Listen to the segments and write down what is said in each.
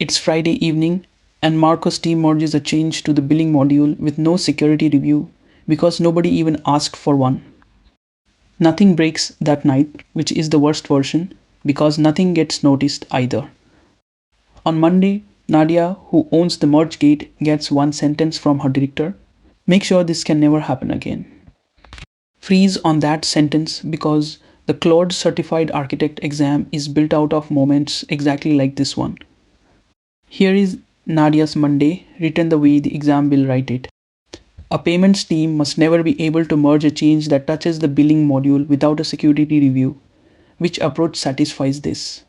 It's Friday evening, and Marco's team merges a change to the billing module with no security review because nobody even asked for one. Nothing breaks that night, which is the worst version, because nothing gets noticed either. On Monday, Nadia, who owns the merge gate, gets one sentence from her director: make sure this can never happen again. Freeze on that sentence because the Claude Certified Architect exam is built out of moments exactly like this one. Here is Nadia's Monday, written the way the exam will write it. A payments team must never be able to merge a change that touches the billing module without a security review. Which approach satisfies this?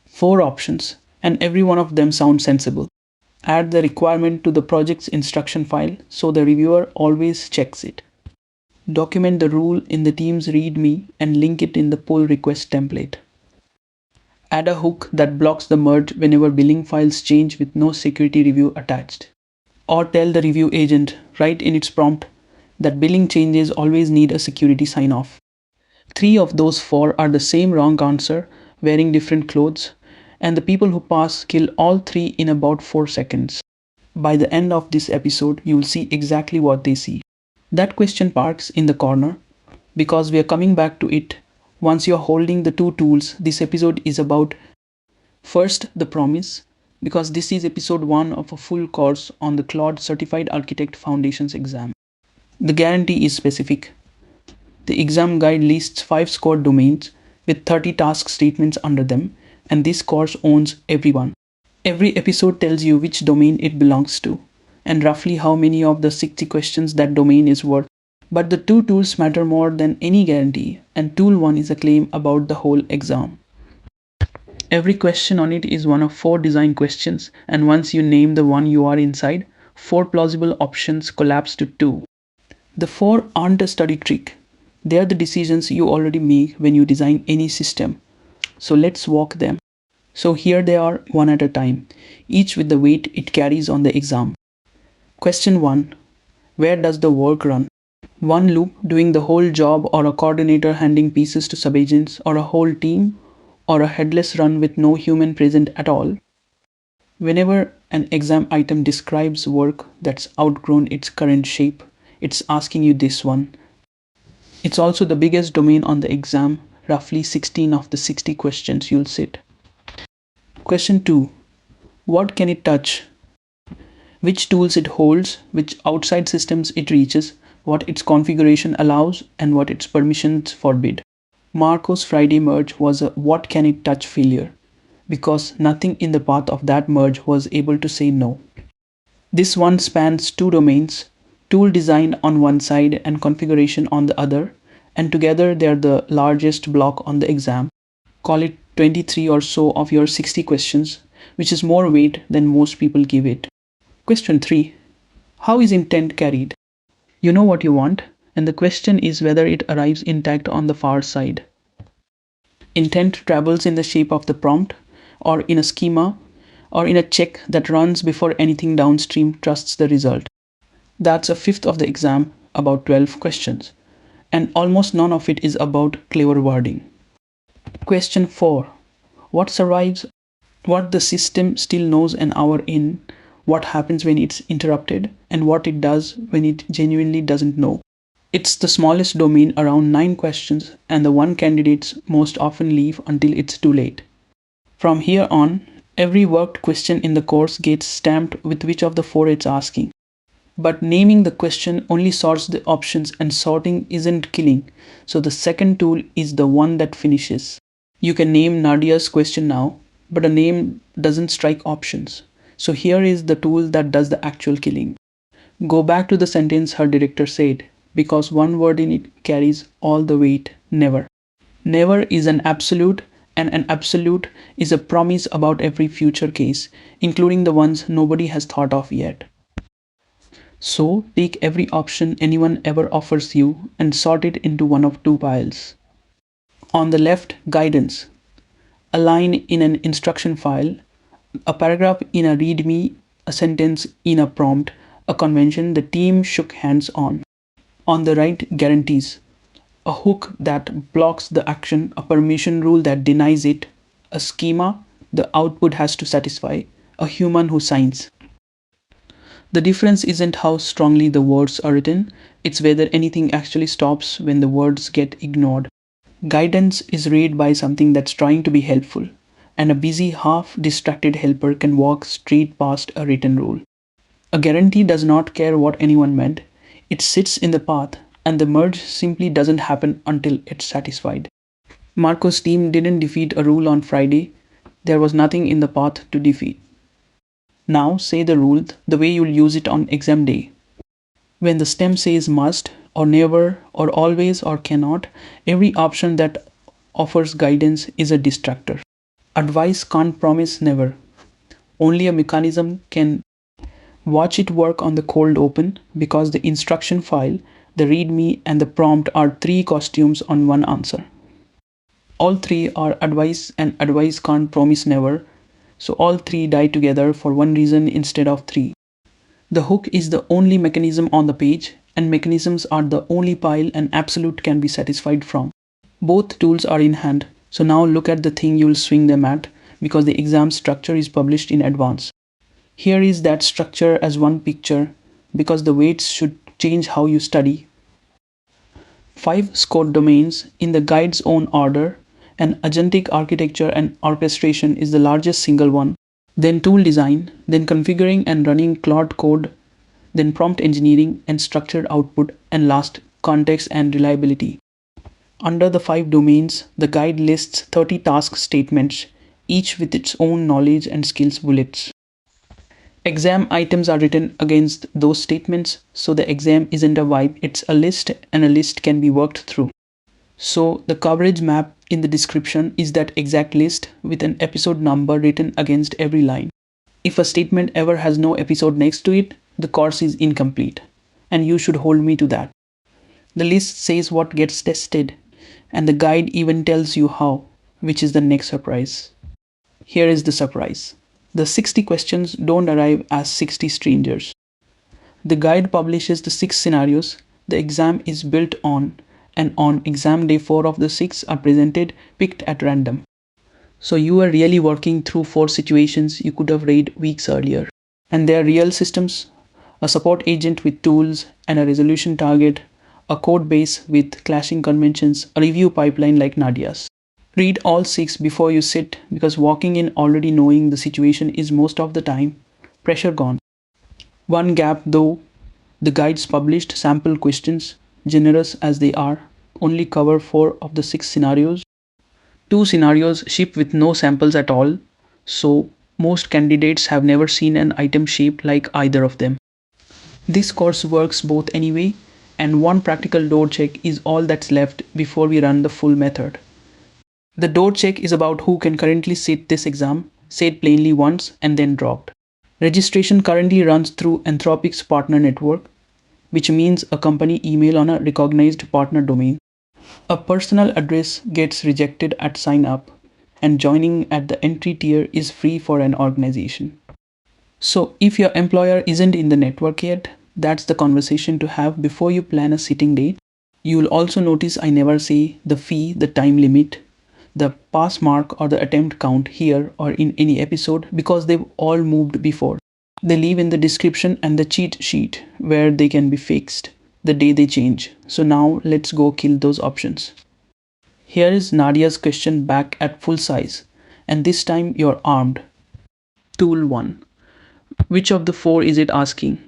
4 options, and every one of them sounds sensible. Add the requirement to the project's instruction file so the reviewer always checks it. Document the rule in the team's README and link it in the pull request template. Add a hook that blocks the merge whenever billing files change with no security review attached. Or tell the review agent, right in its prompt, that billing changes always need a security sign-off. 3 of those 4 are the same wrong answer, wearing different clothes, and the people who pass kill all 3 in about 4 seconds. By the end of this episode, you will see exactly what they see. That question parks in the corner because we are coming back to it. Once you're holding the 2 tools, this episode is about first the promise, because this is episode 1 of a full course on the Claude Certified Architect Foundations exam. The guarantee is specific. The exam guide lists 5 scored domains with 30 task statements under them, and this course owns everyone. Every episode tells you which domain it belongs to, and roughly how many of the 60 questions that domain is worth. But the 2 tools matter more than any guarantee, and tool 1 is a claim about the whole exam. Every question on it is one of 4 design questions, and once you name the one you are inside, 4 plausible options collapse to 2. The 4 aren't a study trick. They are the decisions you already make when you design any system. So let's walk them. So here they are, one at a time, each with the weight it carries on the exam. Question 1. Where does the work run? One loop doing the whole job, or a coordinator handing pieces to subagents, or a whole team, or a headless run with no human present at all? Whenever an exam item describes work that's outgrown its current shape, it's asking you this one. It's also the biggest domain on the exam, roughly 16 of the 60 questions you'll sit. Question 2. What can it touch? Which tools it holds, which outside systems it reaches, what its configuration allows, and what its permissions forbid. Marco's Friday merge was a what can it touch failure, because nothing in the path of that merge was able to say no. This one spans 2 domains, tool design on one side and configuration on the other, and together they are the largest block on the exam. Call it 23 or so of your 60 questions, which is more weight than most people give it. Question 3. How is intent carried? You know what you want, and the question is whether it arrives intact on the far side. Intent travels in the shape of the prompt, or in a schema, or in a check that runs before anything downstream trusts the result. That's a fifth of the exam, about 12 questions, and almost none of it is about clever wording. Question 4. What survives? What the system still knows an hour in, what happens when it's interrupted, and what it does when it genuinely doesn't know. It's the smallest domain, around 9 questions, and the one candidates most often leave until it's too late. From here on, every worked question in the course gets stamped with which of the 4 it's asking. But naming the question only sorts the options, and sorting isn't killing, so the second tool is the one that finishes. You can name Nadia's question now, but a name doesn't strike options. So here is the tool that does the actual killing. Go back to the sentence her director said, because one word in it carries all the weight: never. Never is an absolute, and an absolute is a promise about every future case, including the ones nobody has thought of yet. So take every option anyone ever offers you and sort it into one of 2 piles. On the left, guidance. A line in an instruction file, a paragraph in a README, a sentence in a prompt, a convention the team shook hands on. On the right, guarantees. A hook that blocks the action, a permission rule that denies it, a schema the output has to satisfy a human who signs. The difference isn't how strongly the words are written, it's whether anything actually stops when the words get ignored. Guidance is read by something that's trying to be helpful, and a busy, half distracted helper can walk straight past a written rule. A guarantee does not care what anyone meant, it sits in the path, and the merge simply doesn't happen until it's satisfied. Marco's team didn't defeat a rule on Friday, there was nothing in the path to defeat. Now say the rule the way you'll use it on exam day. When the stem says must, or never, or always, or cannot, every option that offers guidance is a distractor. Advice can't promise never. Only a mechanism can. Watch it work on the cold open because the instruction file, the README, and the prompt are three costumes on one answer. All three are advice, and advice can't promise never, so all three die together for one reason instead of three. The hook is the only mechanism on the page, and mechanisms are the only pile an absolute can be satisfied from. Both tools are in hand, so now look at the thing you'll swing them at because the exam structure is published in advance. Here is that structure as one picture because the weights should change how you study. 5 scored domains in the guide's own order, and agentic architecture and orchestration is the largest single one. Then tool design, then configuring and running Claude code, then prompt engineering and structured output, and last, context and reliability. Under the 5 domains, the guide lists 30 task statements, each with its own knowledge and skills bullets. Exam items are written against those statements, so the exam isn't a vibe, it's a list, and a list can be worked through. So the coverage map in the description is that exact list with an episode number written against every line. If a statement ever has no episode next to it, the course is incomplete, and you should hold me to that. The list says what gets tested, and the guide even tells you how, which is the next surprise. Here is the surprise. The 60 questions don't arrive as 60 strangers. The guide publishes the 6 scenarios the exam is built on, and on exam day 4 of the 6 are presented, picked at random. So you are really working through 4 situations you could have read weeks earlier. And they are real systems, a support agent with tools and a resolution target, a code base with clashing conventions, a review pipeline like Nadia's. Read all 6 before you sit because walking in already knowing the situation is most of the time pressure gone. One gap though, the guides published sample questions, generous as they are, only cover 4 of the 6 scenarios. 2 scenarios ship with no samples at all, so most candidates have never seen an item shaped like either of them. This course works both anyway, and one practical door check is all that's left before we run the full method. The door check is about who can currently sit this exam, said plainly once and then dropped. Registration currently runs through Anthropic's partner network, which means a company email on a recognized partner domain. A personal address gets rejected at sign up, and joining at the entry tier is free for an organization. So if your employer isn't in the network yet, that's the conversation to have before you plan a sitting date. You'll also notice I never say the fee, the time limit, the pass mark or the attempt count here or in any episode because they've all moved before. They leave in the description and the cheat sheet where they can be fixed the day they change. So now let's go kill those options. Here is Nadia's question back at full size, and this time you're armed. Tool 1. Which of the 4 is it asking?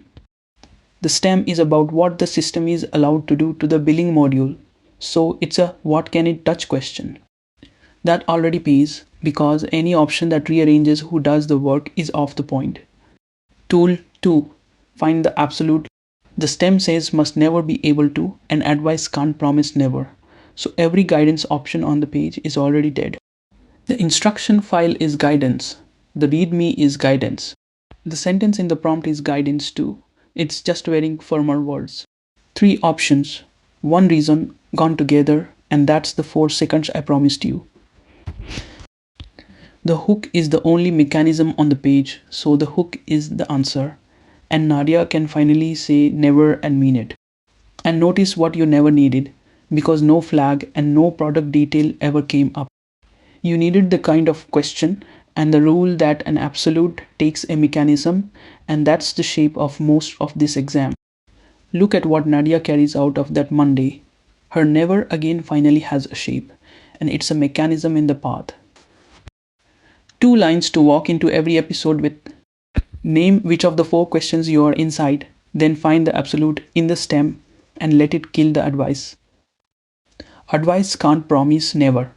The stem is about what the system is allowed to do to the billing module, so it's a what can it touch question. That already pays because any option that rearranges who does the work is off the point. Tool 2. Find the absolute. The stem says must never be able to, and advice can't promise never. So every guidance option on the page is already dead. The instruction file is guidance. The readme is guidance. The sentence in the prompt is guidance too. It's just wearing firmer words. 3 options. 1 reason gone together, and that's the 4 seconds I promised you. The hook is the only mechanism on the page, so the hook is the answer. And Nadia can finally say never and mean it. And notice what you never needed, because no flag and no product detail ever came up. You needed the kind of question and the rule that an absolute takes a mechanism, and that's the shape of most of this exam. Look at what Nadia carries out of that Monday. Her never again finally has a shape, and it's a mechanism in the path. 2 lines to walk into every episode with: name which of the 4 questions you are inside, then find the absolute in the stem and let it kill the advice. Advice can't promise never.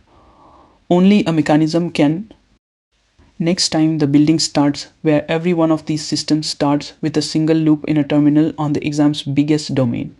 Only a mechanism can. Next time the building starts, where every one of these systems starts with a single loop in a terminal on the exam's biggest domain.